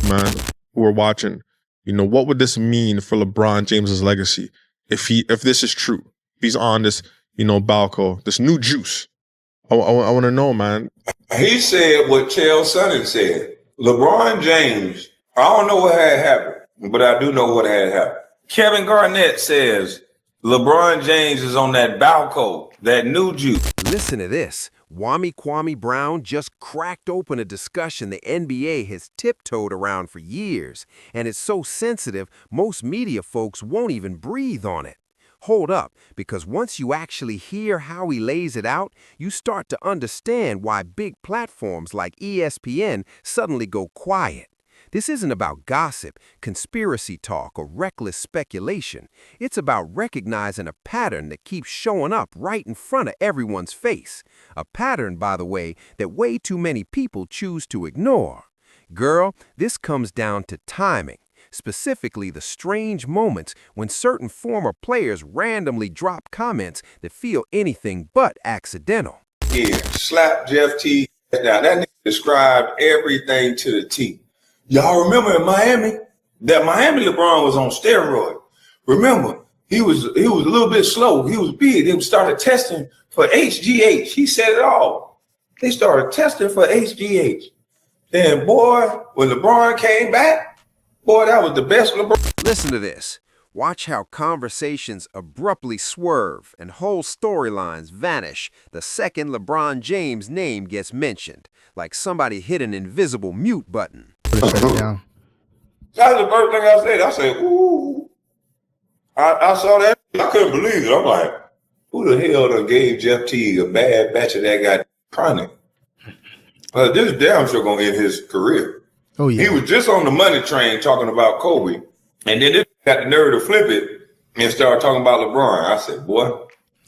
man, who are watching, what would this mean for LeBron James's legacy if this is true? If he's on this, Balco, this new juice. I want to know, man. He said what Chael Sonnen said. LeBron James, I don't know what had happened, but I do know what had happened. Kevin Garnett says LeBron James is on that Balco, that new juice. Listen to this. Kwame Brown just cracked open a discussion the NBA has tiptoed around for years, and it's so sensitive, most media folks won't even breathe on it. Hold up, because once you actually hear how he lays it out, you start to understand why big platforms like ESPN suddenly go quiet. This isn't about gossip, conspiracy talk, or reckless speculation. It's about recognizing a pattern that keeps showing up right in front of everyone's face. A pattern, by the way, that way too many people choose to ignore. Girl, this comes down to timing. Specifically, the strange moments when certain former players randomly drop comments that feel anything but accidental. Yeah, slap Jeff T. Now, that nigga described everything to the T. Y'all remember in Miami? That Miami LeBron was on steroid. Remember, he was a little bit slow. He was big. They started testing for HGH. He said it all. They started testing for HGH. Then, boy, when LeBron came back, boy, that was the best LeBron. Listen to this. Watch how conversations abruptly swerve and whole storylines vanish the second LeBron James' name gets mentioned, like somebody hit an invisible mute button. That's the first thing I said. I said, ooh. I saw that. I couldn't believe it. I'm like, who the hell done gave Jeff T a bad batch of that guy chronic? This damn sure gonna end his career. Oh, yeah. He was just on the money train talking about Kobe, and then this got the nerve to flip it and start talking about LeBron. I said, boy,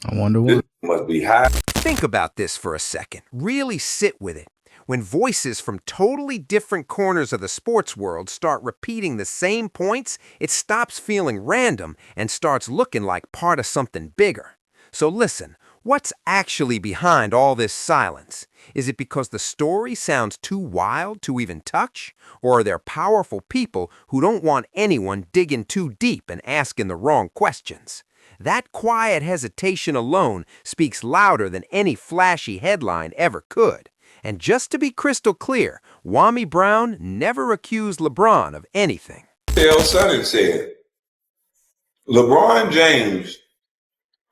I wonder what. This must be high. Think about this for a second. Really sit with it. When voices from totally different corners of the sports world start repeating the same points, it stops feeling random and starts looking like part of something bigger. So listen, what's actually behind all this silence? Is it because the story sounds too wild to even touch? Or are there powerful people who don't want anyone digging too deep and asking the wrong questions? That quiet hesitation alone speaks louder than any flashy headline ever could. And just to be crystal clear, Kwame Brown never accused LeBron of anything. Chael Sonnen said, LeBron James,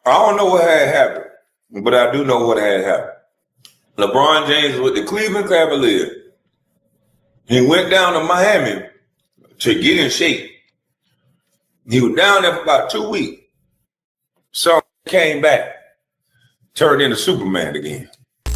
I don't know what had happened, but I do know what had happened. LeBron James was with the Cleveland Cavaliers. He went down to Miami to get in shape. He was down there for about 2 weeks. So came back, turned into Superman again.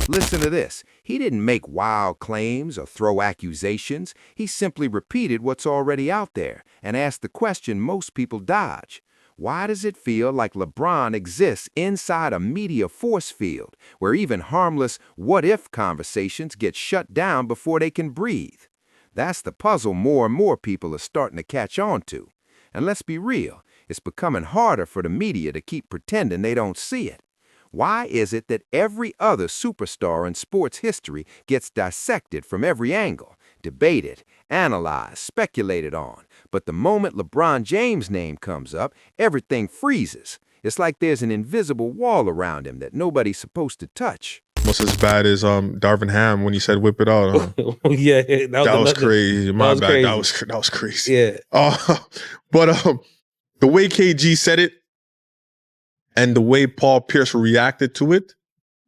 Listen to this. He didn't make wild claims or throw accusations. He simply repeated what's already out there and asked the question most people dodge. Why does it feel like LeBron exists inside a media force field where even harmless what-if conversations get shut down before they can breathe? That's the puzzle more and more people are starting to catch on to. And let's be real, it's becoming harder for the media to keep pretending they don't see it. Why is it that every other superstar in sports history gets dissected from every angle, debated, analyzed, speculated on, but the moment LeBron James' name comes up, everything freezes? It's like there's an invisible wall around him that nobody's supposed to touch. Almost as bad as Darvin Ham when he said "whip it out." Yeah, that was crazy. My bad. Crazy. That was crazy. Yeah. But the way KG said it and the way Paul Pierce reacted to it,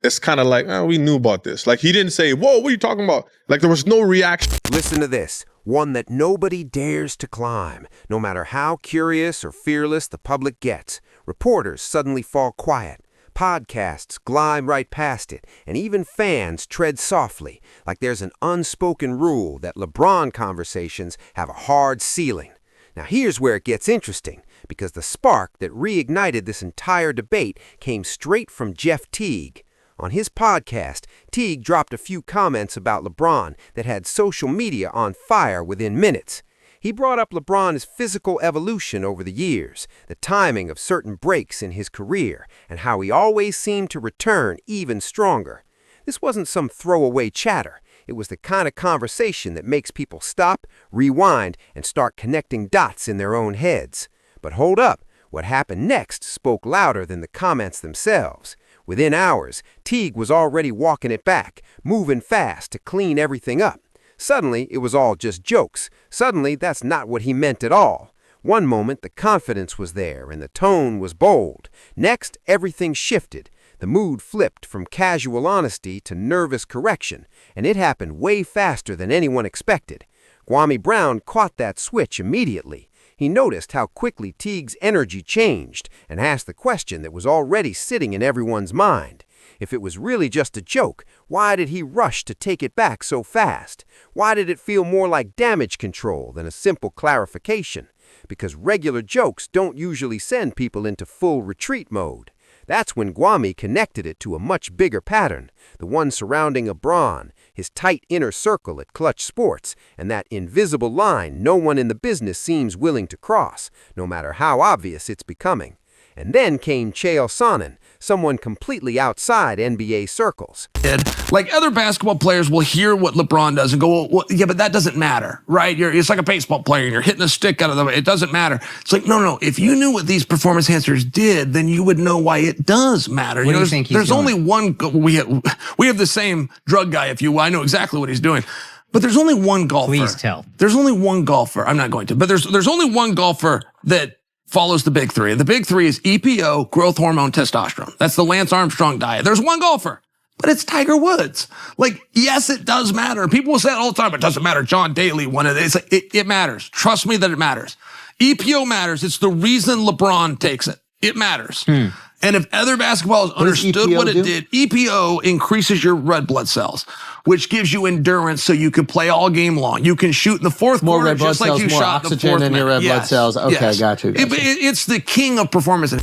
it's kind of like, we knew about this. Like, he didn't say, whoa, what are you talking about? Like, there was no reaction. Listen to this, one that nobody dares to climb. No matter how curious or fearless the public gets, reporters suddenly fall quiet. Podcasts glide right past it, and even fans tread softly, like there's an unspoken rule that LeBron conversations have a hard ceiling. Now here's where it gets interesting, because the spark that reignited this entire debate came straight from Jeff Teague. On his podcast, Teague dropped a few comments about LeBron that had social media on fire within minutes. He brought up LeBron's physical evolution over the years, the timing of certain breaks in his career, and how he always seemed to return even stronger. This wasn't some throwaway chatter. It was the kind of conversation that makes people stop, rewind, and start connecting dots in their own heads. But hold up, what happened next spoke louder than the comments themselves. Within hours, Teague was already walking it back, moving fast to clean everything up. Suddenly, it was all just jokes. Suddenly, that's not what he meant at all. One moment, the confidence was there and the tone was bold. Next, everything shifted. The mood flipped from casual honesty to nervous correction, and it happened way faster than anyone expected. Kwame Brown caught that switch immediately. He noticed how quickly Teague's energy changed and asked the question that was already sitting in everyone's mind. If it was really just a joke, why did he rush to take it back so fast? Why did it feel more like damage control than a simple clarification? Because regular jokes don't usually send people into full retreat mode. That's when Kwame connected it to a much bigger pattern, the one surrounding Lebron, his tight inner circle at Clutch Sports, and that invisible line no one in the business seems willing to cross, no matter how obvious it's becoming. And then came Chael Sonnen, someone completely outside NBA circles. Like other basketball players will hear what LeBron does and go, well, yeah, but that doesn't matter, right? It's like a baseball player and you're hitting a stick out of the way. It doesn't matter. It's like, no. If you knew what these performance enhancers did, then you would know why it does matter. What do you think he's there's doing? only one, we have the same drug guy, if you will. I know exactly what he's doing. But there's only one golfer. Please tell. There's only one golfer. I'm not going to, but there's only one golfer that follows the big three. The big three is EPO, growth hormone, testosterone. That's the Lance Armstrong diet. There's one golfer, but it's Tiger Woods. Like, yes, it does matter. People will say it all the time. It doesn't matter. John Daly, one of these. It matters. Trust me that it matters. EPO matters. It's the reason LeBron takes it. It matters. And if other basketballers understood what it did, EPO increases your red blood cells, which gives you endurance so you can play all game long. You can shoot in the fourth quarter red blood just like cells, you more shot in the oxygen fourth in your minute. red blood Yes. cells. Okay, Yes. got you. It's the king of performance.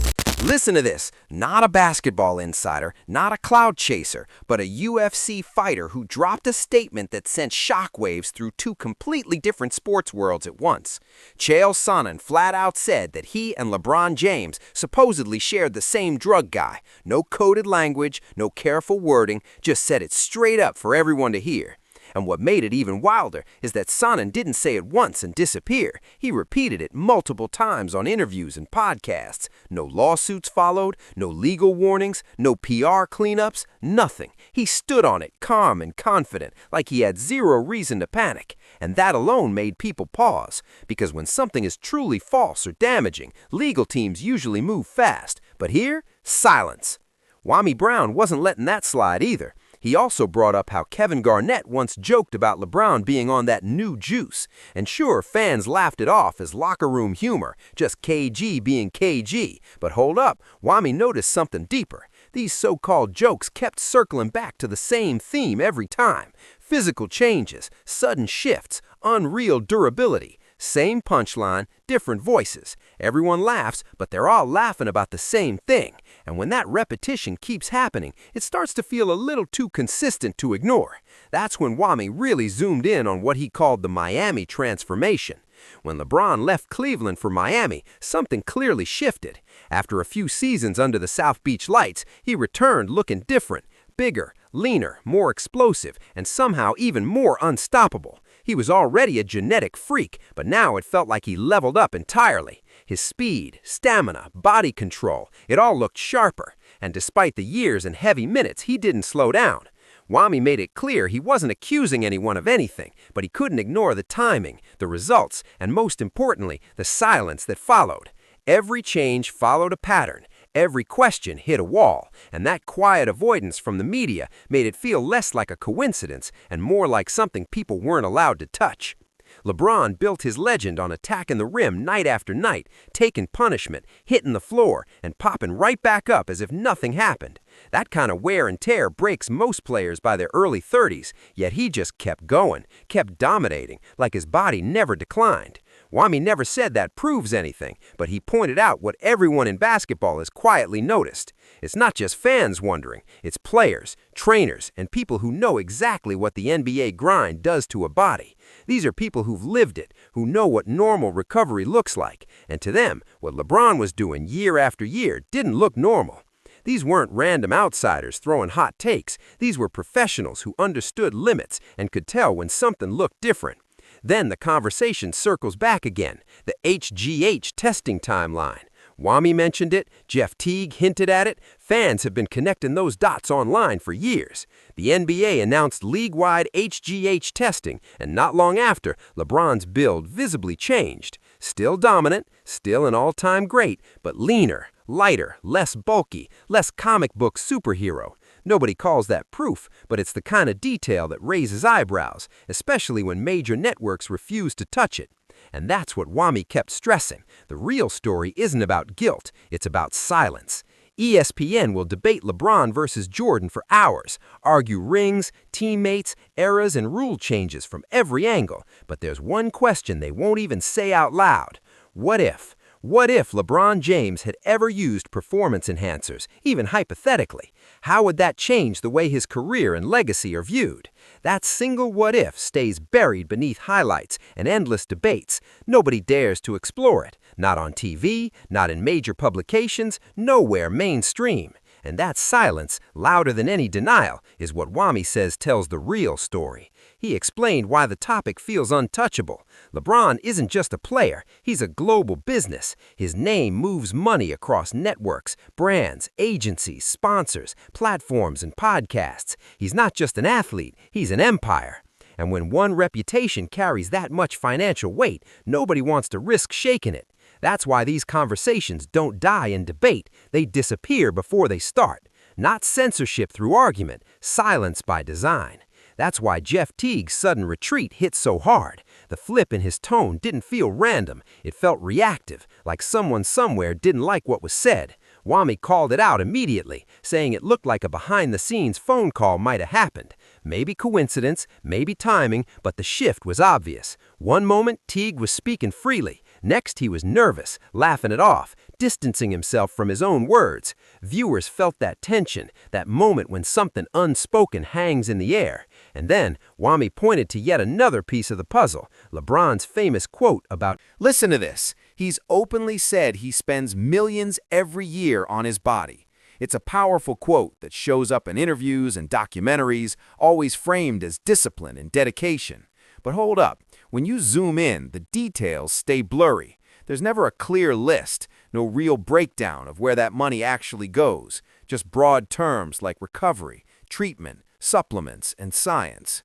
Listen to this. Not a basketball insider, not a cloud chaser, but a UFC fighter who dropped a statement that sent shockwaves through two completely different sports worlds at once. Chael Sonnen flat out said that he and LeBron James supposedly shared the same drug guy. No coded language, no careful wording, just said it straight up for everyone to hear. And what made it even wilder is that Sonnen didn't say it once and disappear. He repeated it multiple times on interviews and podcasts. No lawsuits followed, no legal warnings, no PR cleanups, nothing. He stood on it, calm and confident, like he had zero reason to panic. And that alone made people pause, because when something is truly false or damaging, legal teams usually move fast. But here, silence. Kwame Brown wasn't letting that slide either. He also brought up how Kevin Garnett once joked about LeBron being on that new juice. And sure, fans laughed it off as locker room humor, just KG being KG. But hold up, Kwame noticed something deeper. These so-called jokes kept circling back to the same theme every time. Physical changes, sudden shifts, unreal durability. Same punchline, different voices. Everyone laughs, but they're all laughing about the same thing. And when that repetition keeps happening, it starts to feel a little too consistent to ignore. That's when Kwame really zoomed in on what he called the Miami transformation. When LeBron left Cleveland for Miami, something clearly shifted. After a few seasons under the South Beach lights, he returned looking different, bigger, leaner, more explosive, and somehow even more unstoppable. He was already a genetic freak, but now it felt like he leveled up entirely. His speed, stamina, body control, it all looked sharper. And despite the years and heavy minutes, he didn't slow down. Kwame made it clear he wasn't accusing anyone of anything, but he couldn't ignore the timing, the results, and most importantly, the silence that followed. Every change followed a pattern. Every question hit a wall, and that quiet avoidance from the media made it feel less like a coincidence and more like something people weren't allowed to touch. LeBron built his legend on attacking the rim night after night, taking punishment, hitting the floor, and popping right back up as if nothing happened. That kind of wear and tear breaks most players by their early 30s, yet he just kept going, kept dominating, like his body never declined. Kwame never said that proves anything, but he pointed out what everyone in basketball has quietly noticed. It's not just fans wondering, it's players, trainers, and people who know exactly what the NBA grind does to a body. These are people who've lived it, who know what normal recovery looks like, and to them, what LeBron was doing year after year didn't look normal. These weren't random outsiders throwing hot takes. These were professionals who understood limits and could tell when something looked different. Then the conversation circles back again, the HGH testing timeline. Kwame mentioned it, Jeff Teague hinted at it, fans have been connecting those dots online for years. The NBA announced league-wide HGH testing, and not long after, LeBron's build visibly changed. Still dominant, still an all-time great, but leaner, lighter, less bulky, less comic book superhero. Nobody calls that proof, but it's the kind of detail that raises eyebrows, especially when major networks refuse to touch it. And that's what Kwame kept stressing. The real story isn't about guilt, it's about silence. ESPN will debate LeBron versus Jordan for hours, argue rings, teammates, eras, and rule changes from every angle. But there's one question they won't even say out loud. What if? What if LeBron James had ever used performance enhancers, even hypothetically? How would that change the way his career and legacy are viewed? That single what if stays buried beneath highlights and endless debates. Nobody dares to explore it. Not on TV, not in major publications, nowhere mainstream. And that silence, louder than any denial, is what Kwame says tells the real story. He explained why the topic feels untouchable. LeBron isn't just a player, he's a global business. His name moves money across networks, brands, agencies, sponsors, platforms, and podcasts. He's not just an athlete, he's an empire. And when one reputation carries that much financial weight, nobody wants to risk shaking it. That's why these conversations don't die in debate, they disappear before they start. Not censorship through argument, silence by design. That's why Jeff Teague's sudden retreat hit so hard. The flip in his tone didn't feel random, it felt reactive, like someone somewhere didn't like what was said. Kwame called it out immediately, saying it looked like a behind-the-scenes phone call might have happened. Maybe coincidence, maybe timing, but the shift was obvious. One moment, Teague was speaking freely. Next, he was nervous, laughing it off, distancing himself from his own words. Viewers felt that tension, that moment when something unspoken hangs in the air. And then, Kwame pointed to yet another piece of the puzzle, LeBron's famous quote about, "Listen to this. He's openly said he spends millions every year on his body." It's a powerful quote that shows up in interviews and documentaries, always framed as discipline and dedication. But hold up, when you zoom in, the details stay blurry. There's never a clear list, no real breakdown of where that money actually goes, just broad terms like recovery, treatment, supplements, and science.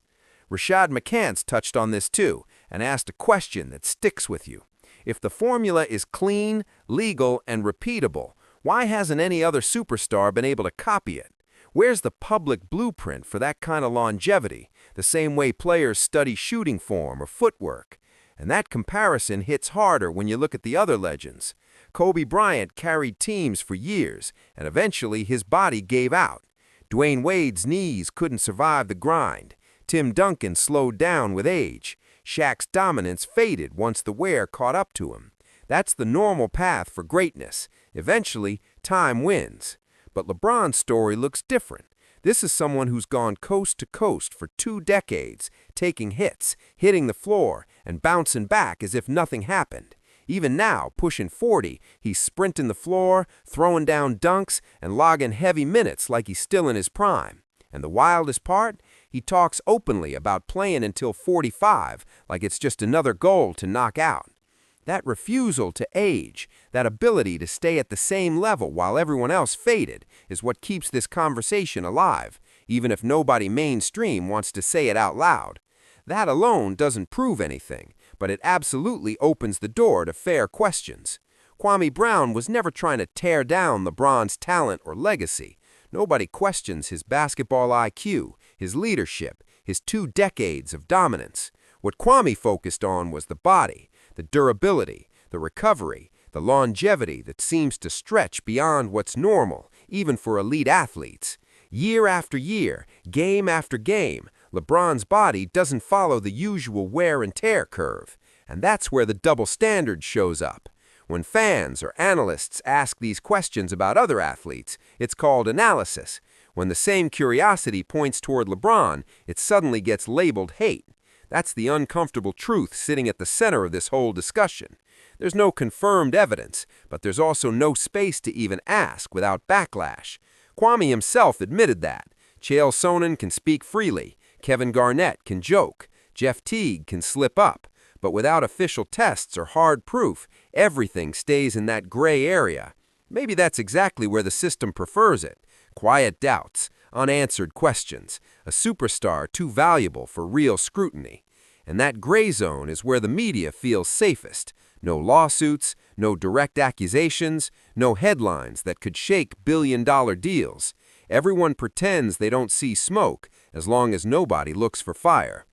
Rashad McCants touched on this too, and asked a question that sticks with you. If the formula is clean, legal, and repeatable, why hasn't any other superstar been able to copy it? Where's the public blueprint for that kind of longevity, the same way players study shooting form or footwork? And that comparison hits harder when you look at the other legends. Kobe Bryant carried teams for years, and eventually his body gave out. Dwayne Wade's knees couldn't survive the grind. Tim Duncan slowed down with age. Shaq's dominance faded once the wear caught up to him. That's the normal path for greatness. Eventually, time wins. But LeBron's story looks different. This is someone who's gone coast to coast for 2 decades, taking hits, hitting the floor, and bouncing back as if nothing happened. Even now, pushing 40, he's sprinting the floor, throwing down dunks, and logging heavy minutes like he's still in his prime. And the wildest part? He talks openly about playing until 45, like it's just another goal to knock out. That refusal to age, that ability to stay at the same level while everyone else faded, is what keeps this conversation alive, even if nobody mainstream wants to say it out loud. That alone doesn't prove anything, but it absolutely opens the door to fair questions. Kwame Brown was never trying to tear down LeBron's talent or legacy. Nobody questions his basketball IQ, his leadership, his 2 decades of dominance. What Kwame focused on was the body, the durability, the recovery, the longevity that seems to stretch beyond what's normal, even for elite athletes. Year after year, game after game, LeBron's body doesn't follow the usual wear and tear curve. And that's where the double standard shows up. When fans or analysts ask these questions about other athletes, it's called analysis. When the same curiosity points toward LeBron, it suddenly gets labeled hate. That's the uncomfortable truth sitting at the center of this whole discussion. There's no confirmed evidence, but there's also no space to even ask without backlash. Kwame himself admitted that. Chael Sonnen can speak freely, Kevin Garnett can joke, Jeff Teague can slip up, but without official tests or hard proof, everything stays in that gray area. Maybe that's exactly where the system prefers it. Quiet doubts, unanswered questions, a superstar too valuable for real scrutiny. And that gray zone is where the media feels safest. No lawsuits, no direct accusations, no headlines that could shake billion-dollar deals. Everyone pretends they don't see smoke as long as nobody looks for fire.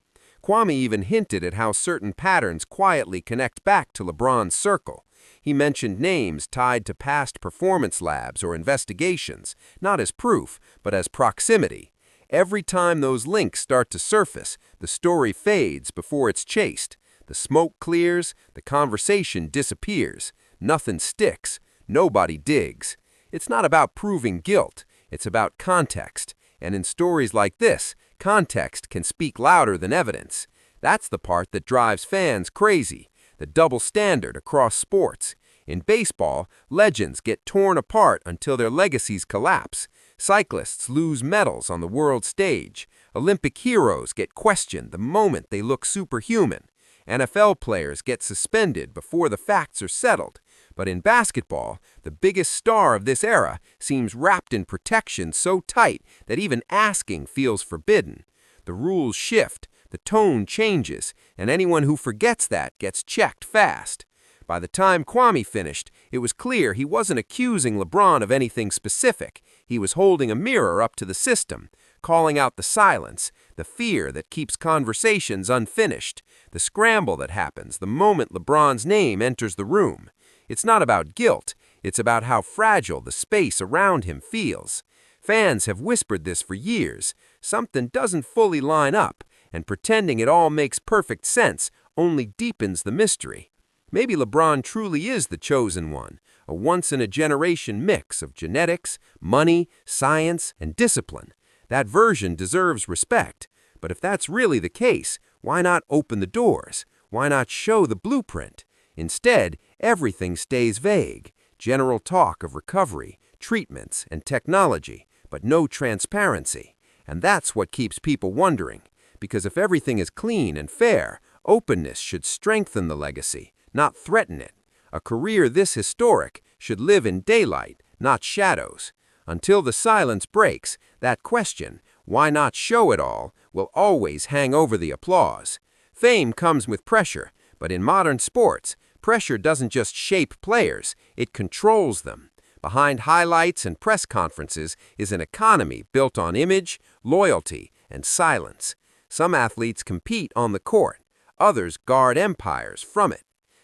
Kwame even hinted at how certain patterns quietly connect back to LeBron's circle. He mentioned names tied to past performance labs or investigations, not as proof, but as proximity. Every time those links start to surface, the story fades before it's chased. The smoke clears, the conversation disappears. Nothing sticks. Nobody digs. It's not about proving guilt. It's about context. And in stories like this, context can speak louder than evidence. That's the part that drives fans crazy. The double standard across sports. In baseball, legends get torn apart until their legacies collapse. Cyclists lose medals on the world stage. Olympic heroes get questioned the moment they look superhuman. NFL players get suspended before the facts are settled. But in basketball, the biggest star of this era seems wrapped in protection so tight that even asking feels forbidden. The rules shift, the tone changes, and anyone who forgets that gets checked fast. By the time Kwame finished, it was clear he wasn't accusing LeBron of anything specific. He was holding a mirror up to the system, calling out the silence, the fear that keeps conversations unfinished, the scramble that happens the moment LeBron's name enters the room. It's not about guilt, it's about how fragile the space around him feels. Fans have whispered this for years. Something doesn't fully line up, and pretending it all makes perfect sense only deepens the mystery. Maybe LeBron truly is the chosen one, a once-in-a-generation mix of genetics, money, science, and discipline. That version deserves respect, but if that's really the case, why not open the doors? Why not show the blueprint? Instead, everything stays vague. General talk of recovery, treatments, and technology, but no transparency. And that's what keeps people wondering, because if everything is clean and fair, openness should strengthen the legacy, not threaten it. A career this historic should live in daylight, not shadows. Until the silence breaks, that question, why not show it all, will always hang over the applause. Fame comes with pressure, but in modern sports, pressure doesn't just shape players, it controls them. Behind highlights and press conferences is an economy built on image, loyalty, and silence. Some athletes compete on the court, others guard empires from it.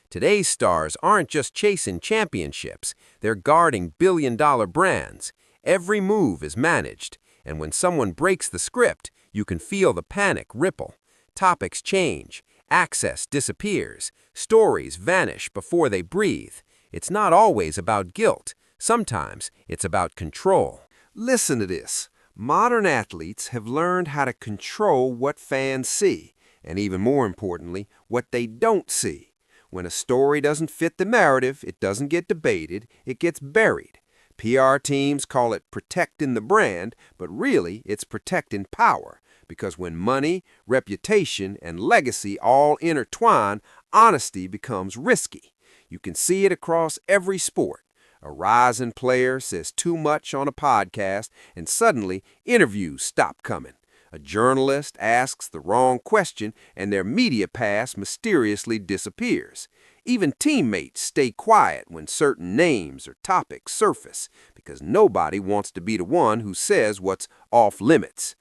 Today's stars aren't just chasing championships, they're guarding billion-dollar brands. Every move is managed, and when someone breaks the script, you can feel the panic ripple. Topics change, access disappears, stories vanish before they breathe. It's not always about guilt. Sometimes it's about control. Listen to this. Modern athletes have learned how to control what fans see, and even more importantly, what they don't see. When a story doesn't fit the narrative, it doesn't get debated, it gets buried. PR teams call it protecting the brand, but really it's protecting power. Because when money, reputation, and legacy all intertwine, honesty becomes risky. You can see it across every sport. A rising player says too much on a podcast, and suddenly interviews stop coming. A journalist asks the wrong question, and their media pass mysteriously disappears. Even teammates stay quiet when certain names or topics surface, because nobody wants to be the one who says what's off limits.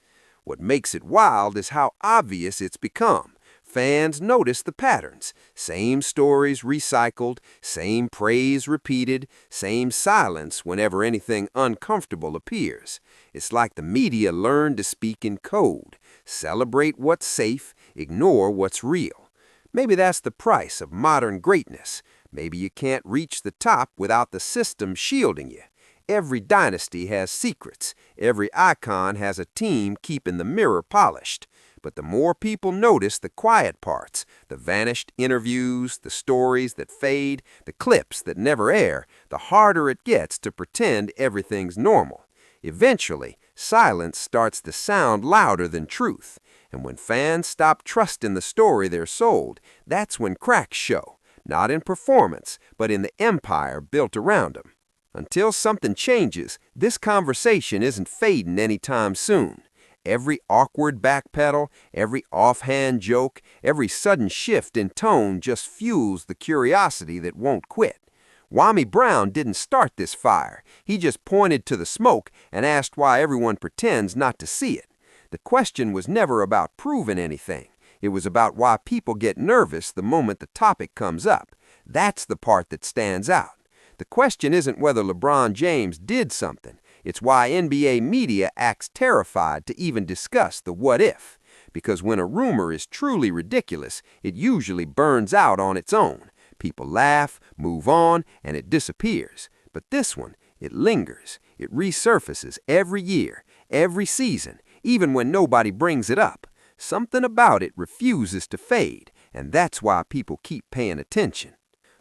What makes it wild is how obvious it's become. Fans notice the patterns. Same stories recycled, same praise repeated, same silence whenever anything uncomfortable appears. It's like the media learned to speak in code. Celebrate what's safe, ignore what's real. Maybe that's the price of modern greatness. Maybe you can't reach the top without the system shielding you. Every dynasty has secrets. Every icon has a team keeping the mirror polished. But the more people notice the quiet parts, the vanished interviews, the stories that fade, the clips that never air, the harder it gets to pretend everything's normal. Eventually, silence starts to sound louder than truth, and when fans stop trusting the story they're sold, that's when cracks show, not in performance, but in the empire built around them. Until something changes, this conversation isn't fading anytime soon. Every awkward backpedal, every offhand joke, every sudden shift in tone just fuels the curiosity that won't quit. Kwame Brown didn't start this fire. He just pointed to the smoke and asked why everyone pretends not to see it. The question was never about proving anything. It was about why people get nervous the moment the topic comes up. That's the part that stands out. The question isn't whether LeBron James did something. It's why NBA media acts terrified to even discuss the what if. Because when a rumor is truly ridiculous, it usually burns out on its own. People laugh, move on, and it disappears. But this one, it lingers. It resurfaces every year, every season, even when nobody brings it up. Something about it refuses to fade, and that's why people keep paying attention.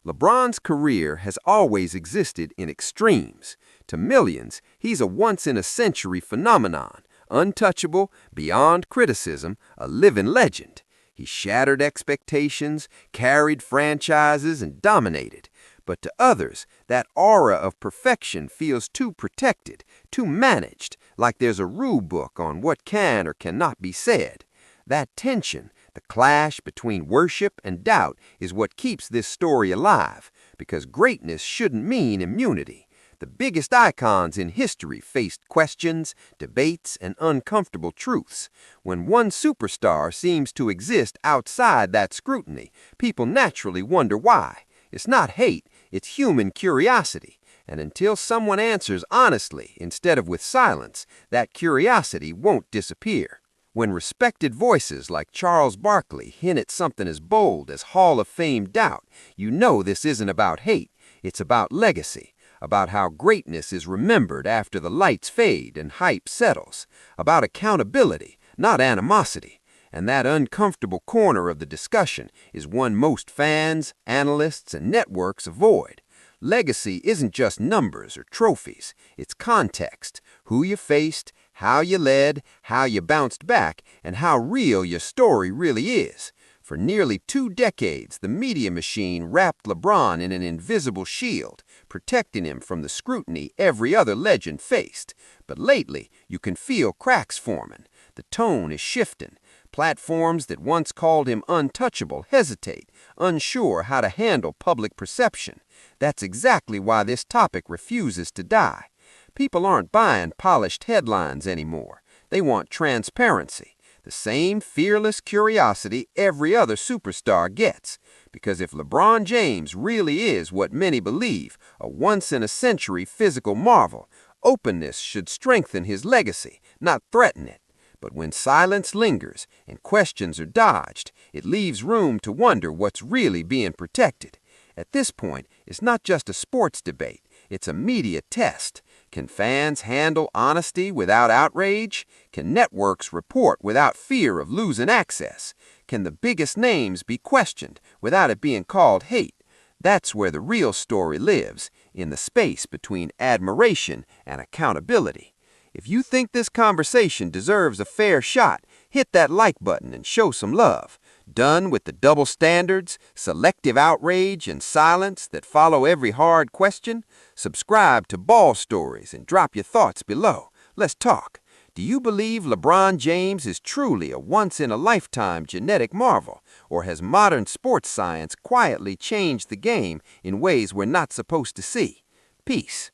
LeBron's career has always existed in extremes. To millions, he's a once-in-a-century phenomenon, untouchable, beyond criticism, a living legend. He shattered expectations, carried franchises, and dominated. But to others, that aura of perfection feels too protected, too managed, like there's a rule book on what can or cannot be said. That tension, the clash between worship and doubt, is what keeps this story alive, because greatness shouldn't mean immunity. The biggest icons in history faced questions, debates, and uncomfortable truths. When one superstar seems to exist outside that scrutiny, people naturally wonder why. It's not hate, it's human curiosity. And until someone answers honestly instead of with silence, that curiosity won't disappear. When respected voices like Charles Barkley hint at something as bold as Hall of Fame doubt, you know this isn't about hate, it's about legacy. About how greatness is remembered after the lights fade and hype settles, about accountability, not animosity. And that uncomfortable corner of the discussion is one most fans, analysts, and networks avoid. Legacy isn't just numbers or trophies, it's context, who you faced, how you led, how you bounced back, and how real your story really is. For nearly 2 decades, the media machine wrapped LeBron in an invisible shield, protecting him from the scrutiny every other legend faced. But lately, you can feel cracks forming. The tone is shifting. Platforms that once called him untouchable hesitate, unsure how to handle public perception. That's exactly why this topic refuses to die. People aren't buying polished headlines anymore. They want transparency. The same fearless curiosity every other superstar gets. Because if LeBron James really is what many believe, a once-in-a-century physical marvel, openness should strengthen his legacy, not threaten it. But when silence lingers and questions are dodged, it leaves room to wonder what's really being protected. At this point, it's not just a sports debate, it's a media test. Can fans handle honesty without outrage? Can networks report without fear of losing access? Can the biggest names be questioned without it being called hate? That's where the real story lives, in the space between admiration and accountability. If you think this conversation deserves a fair shot, hit that like button and show some love. Done with the double standards, selective outrage, and silence that follow every hard question? Subscribe to Ball Stories and drop your thoughts below. Let's talk. Do you believe LeBron James is truly a once-in-a-lifetime genetic marvel, or has modern sports science quietly changed the game in ways we're not supposed to see? Peace.